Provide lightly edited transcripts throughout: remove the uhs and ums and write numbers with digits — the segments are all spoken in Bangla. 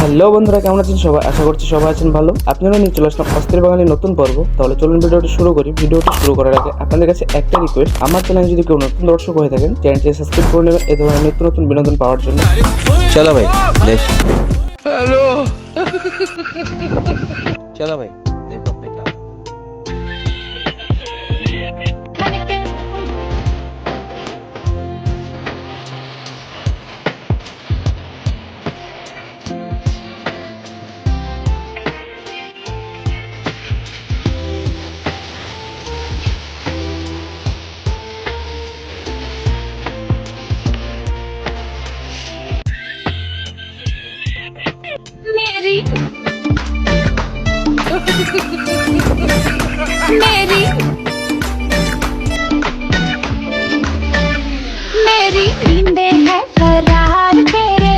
হ্যালো বন্ধুরা, কেমন আছেন সবাই? আশা করছি সবাই আছেন ভালো। আপনারা নিয়ে চলে আসলাম অস্থির বাঙালি নতুন পর্ব। তাহলে চলুন ভিডিওটি শুরু করি। ভিডিওটি শুরু করার আগে আপনাদের কাছে একটা রিকোয়েস্ট, আমার চ্যানেলে যদি কেউ নতুন দর্শক হয়ে থাকেন, চ্যানেলটি সাবস্ক্রাইব করে নেবেন এই ধরনের নিত্য নতুন বিনোদন পাওয়ার জন্য। चलो भाई नेक्स्ट हेलो चलो भाई देखो अपने काम मेरी मेरी मेरी नींदें हैं करार तेरे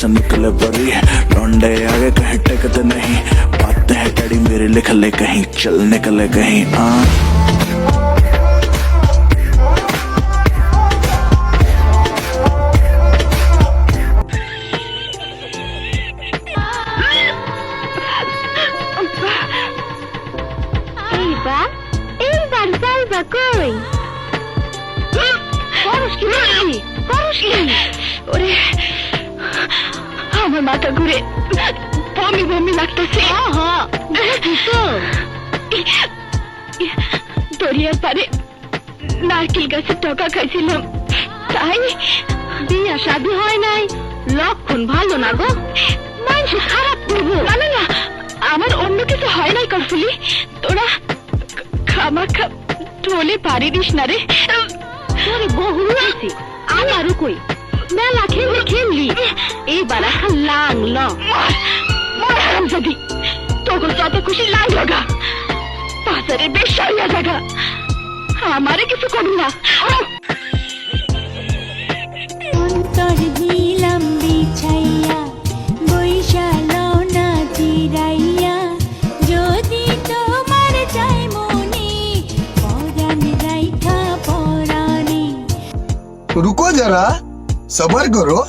से निकले बड़ी लौंडे आगे कहीं टेकते नहीं, बातें हैं कड़ी मेरे लिख ले कहीं, चल निकले कहीं এইবার যাইবা কই? করস কি? ওরে আমার মাথা ঘুরে বমি বমি লাগতেছে। দরিয়ার পারে নারকেল গাছের টকা খাইছিলাম, তাই বিয়া শাদী হয় নাই। লক্ষণ ভালো না গো, মানুষ খারাপ করবো। না না না, আমার অন্য কিছু হয় নাই কফুলি, তোরা খামাখা টলে পারি দিস না রে। তোরে বহু আছে, আমারও কই মেলা খেললি এইবার এখন লাংল যদি তোকে যত খুশি লাগলো গা, বাজারে বেশ সারিয়া জায়গা, আমারে কিছু করবি না। অন্তর দিলাম বিছাইয়া বৈশালাও না জিরাইয়া, যদি তোমার চাই মনে পরাণ রাইখা পরাণে। रुको जरा, सबर करो।